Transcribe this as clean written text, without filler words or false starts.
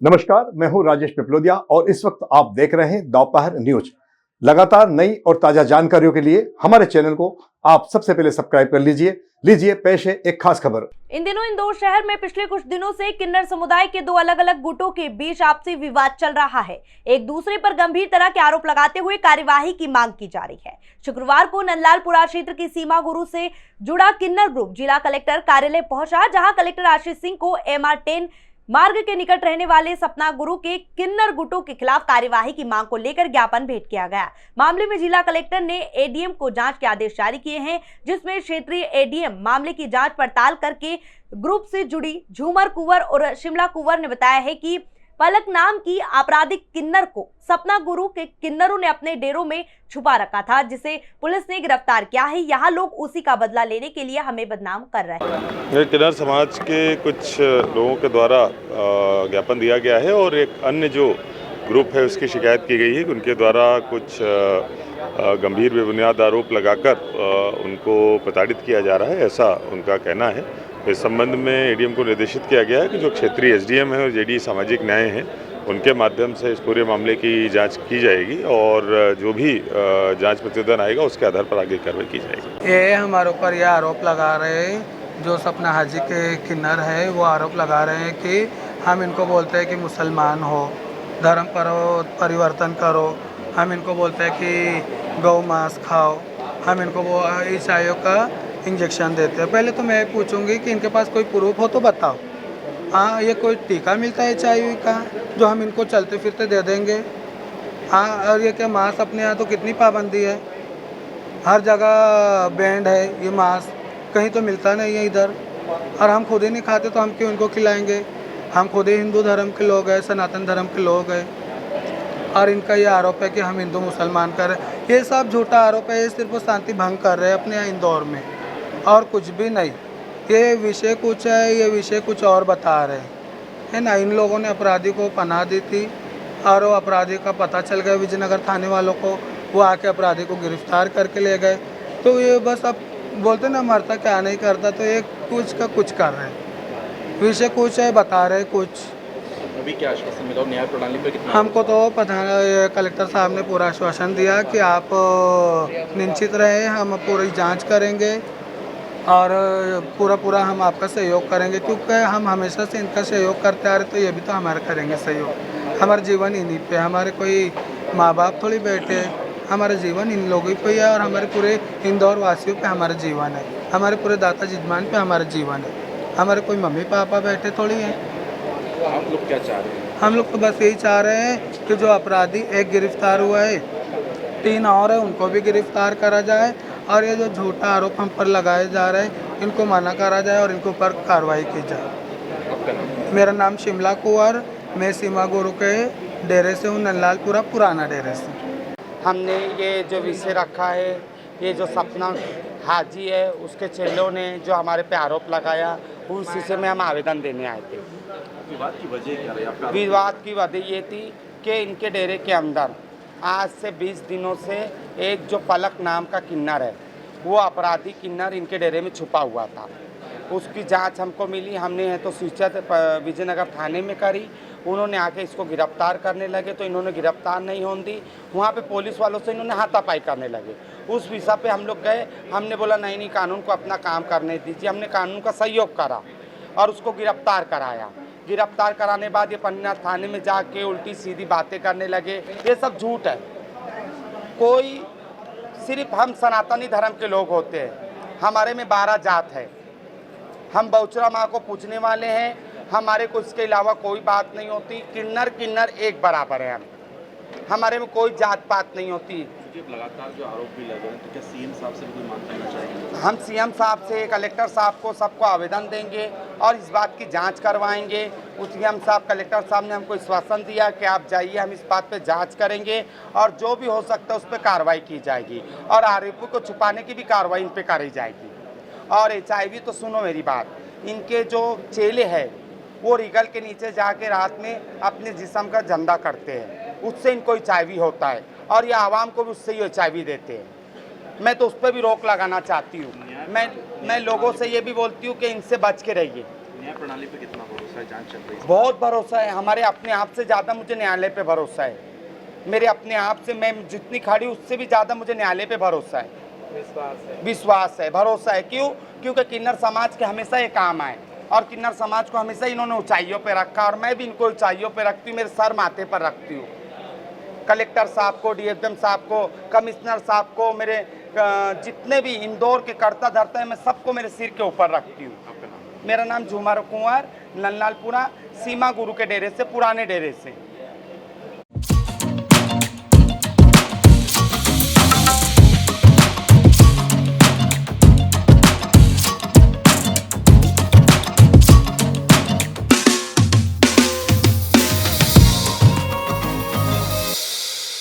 नमस्कार, मैं हूं राजेश पिपलोदिया और इस वक्त आप देख रहे हैं दोपहर न्यूज। लगातार नई और ताजा जानकारियों के लिए हमारे चैनल को आप सबसे पहले सब्सक्राइब कर लीजिए पेश है एक खास खबर। इन दिनों इंदौर शहर में पिछले कुछ दिनों से किन्नर समुदाय के दो अलग अलग गुटों के बीच आपसी विवाद चल रहा है। एक दूसरे पर गंभीर तरह के आरोप लगाते हुए कार्यवाही की मांग की जा रही है। शुक्रवार को नंदलालपुरा क्षेत्र की सीमा गुरु से जुड़ा किन्नर ग्रुप जिला कलेक्टर कार्यालय पहुंचा, जहां कलेक्टर आशीष सिंह को MR10 मार्ग के निकट रहने वाले सपना गुरु के किन्नर गुटों के खिलाफ कार्यवाही की मांग को लेकर ज्ञापन भेंट किया गया। मामले में जिला कलेक्टर ने ADM को जांच के आदेश जारी किए हैं, जिसमें क्षेत्रीय ADM मामले की जांच पड़ताल करके ग्रुप से जुड़ी झूमर कुंवर और शिमला कुंवर ने बताया है कि पलक नाम की आपराधिक किन्नर को सपना गुरु के किन्नरों ने अपने डेरों में छुपा रखा था, जिसे पुलिस ने गिरफ्तार किया है। यहाँ लोग उसी का बदला लेने के लिए हमें बदनाम कर रहे हैं। किन्नर समाज के कुछ लोगों के द्वारा ज्ञापन दिया गया है और एक अन्य जो ग्रुप है उसकी शिकायत की गई है कि उनके द्वारा कुछ गंभीर बेबुनियाद आरोप लगाकर उनको प्रताड़ित किया जा रहा है, ऐसा उनका कहना है। इस संबंध में ADM को निर्देशित किया गया है कि जो क्षेत्रीय SDM है और JD सामाजिक न्याय हैं उनके माध्यम से इस पूरे मामले की जांच की जाएगी और जो भी जांच प्रतिवेदन आएगा उसके आधार पर आगे कार्रवाई की जाएगी। ये हमारे ऊपर यह आरोप लगा रहे हैं, जो सपना हाजी के किन्नर है वो आरोप लगा रहे हैं कि हम इनको बोलते हैं कि मुसलमान हो, धर्म परिवर्तन करो, हम इनको बोलते हैं कि गौ मांस खाओ, हम इनको वो ईसाइयों का इंजेक्शन देते हैं। पहले तो मैं पूछूंगी कि इनके पास कोई प्रूफ हो तो बताओ। हाँ, ये कोई टीका मिलता है HIV का जो हम इनको चलते फिरते दे देंगे? हाँ, और ये क्या मांस अपने यहाँ तो कितनी पाबंदी है, हर जगह बैंड है ये मांस, कहीं तो मिलता नहीं है इधर, और हम खुद ही नहीं खाते तो हम क्यों इनको खिलाएंगे? हम खुद ही हिंदू धर्म के लोग हैं, सनातन धर्म के लोग हैं, और इनका ये आरोप है कि हम हिंदू मुसलमान कर रहे हैं। ये सब झूठा आरोप है, ये सिर्फ शांति भंग कर रहे हैं अपने यहाँ इंदौर में और कुछ भी नहीं। ये विषय कुछ है, ये विषय कुछ और बता रहे हैं ना। इन लोगों ने अपराधी को पनाह दी थी और वो अपराधी का पता चल गया विजयनगर थाने वालों को, वो आके अपराधी को गिरफ्तार करके ले गए। तो ये बस अब बोलते ना मरता क्या नहीं करता, तो ये कुछ का कुछ कर रहे हैं, विषय कुछ है बता रहे कुछ। अभी क्या आश्वासन मिला न्याय प्रणाली पर कितना? हमको तो कलेक्टर साहब ने पूरा आश्वासन दिया कि आप निश्चित रहे, हम पूरी जांच करेंगे और पूरा हम आपका सहयोग करेंगे, क्योंकि हम हमेशा से इनका सहयोग करते आ रहे, तो ये भी तो हमारा करेंगे सहयोग। हमारा जीवन इन्हीं पे, हमारे कोई माँ बाप थोड़ी बैठे, हमारा जीवन इन लोगों पे है और हमारे पूरे इंदौर वासियों पे हमारा जीवन है, हमारे पूरे दाता जजमान पे हमारा जीवन है, हमारे कोई मम्मी पापा बैठे थोड़ी हैं। आप लोग क्या चाह रहे हैं? हम लोग तो बस यही चाह रहे हैं कि जो अपराधी एक गिरफ्तार हुआ है, 3 और है, उनको भी गिरफ्तार करा जाए और ये जो झूठा आरोप हम पर लगाए जा रहे हैं इनको मना करा जाए और इनके ऊपर कार्रवाई की जाए। आपका नाम? मेरा नाम शिमला कुंवर, मैं सीमा गुरु के डेरे से हूँ, नंदलालपुरा पुराना डेरे से। हमने ये जो विषय रखा है, ये जो सपना हाजी है उसके चेलों ने जो हमारे पे आरोप लगाया, उस विषय में हम आवेदन देने आए थे। विवाद की वजह क्या रही आपका? विवाद की वजह ये थी कि इनके डेरे के अंदर आज से 20 दिनों से एक जो पलक नाम का किन्नर है, वो अपराधी किन्नर इनके डेरे में छुपा हुआ था। उसकी जांच हमको मिली, हमने तो सूचना विजयनगर थाने में करी, उन्होंने आके इसको गिरफ्तार करने लगे तो इन्होंने गिरफ्तार नहीं होने दी, वहाँ पे पुलिस वालों से इन्होंने हाथापाई करने लगे। उस विषय पे हम लोग गए, हमने बोला नहीं कानून को अपना काम करने दीजिए। हमने कानून का सहयोग करा और उसको गिरफ्तार कराया। गिरफ्तार कराने बाद ये पन्ना थाने में जाके उल्टी सीधी बातें करने लगे। ये सब झूठ है। कोई सिर्फ हम सनातनी धर्म के लोग होते हैं, हमारे में 12 जात है, हम बहुचरा माँ को पूजने वाले हैं, हमारे को इसके अलावा कोई बात नहीं होती। किन्नर एक बराबर है, हमारे में कोई जात पात नहीं होती। लगातार जो आरोप भी लगे हैं, तो क्या CM साहब से भी कोई मांग करना चाहिए? हम CM साहब से, कलेक्टर साहब को, सबको आवेदन देंगे और इस बात की जांच करवाएंगे। CM साहब, कलेक्टर साहब ने हमको आश्वासन दिया कि आप जाइए, हम इस बात पे जांच करेंगे और जो भी हो सकता है उस पर कार्रवाई की जाएगी और आरोपी को छुपाने की भी कार्रवाई इन पर करी जाएगी। और HIV तो सुनो मेरी बात, इनके जो चेले हैं वो रीगल के नीचे जाके रात में अपने जिस्म का झंडा करते हैं, उससे इनको HIV होता है और ये आवाम को भी उससे ही HIV देते हैं। मैं तो उस पर भी रोक लगाना चाहती हूँ। मैं लोगों से ये भी बोलती हूँ कि इनसे बच के रहिए। न्याय प्रणाली पे कितना भरोसा है, जांच चल रही है? बहुत भरोसा है, हमारे अपने आप से ज़्यादा मुझे न्यायालय पे भरोसा है। मेरे अपने आप से मैं जितनी खड़ी उससे भी ज़्यादा मुझे न्यायालय पे भरोसा है, विश्वास है, भरोसा है। क्यों? क्योंकि किन्नर समाज के हमेशा ये काम आए और किन्नर समाज को हमेशा इन्होंने ऊंचाइयों पे रखा और मैं भी इनको ऊंचाइयों पे रखती हूँ, मेरे सर माथे पर रखती हूँ। कलेक्टर साहब को, डीएसएम साहब को, कमिश्नर साहब को, मेरे जितने भी इंदौर के कर्ता धर्ता है, मैं सबको मेरे सिर के ऊपर रखती हूँ। आपका नाम? मेरा नाम झूमर कुंवर, नलनालपुरा, सीमा गुरु के डेरे से, पुराने डेरे से।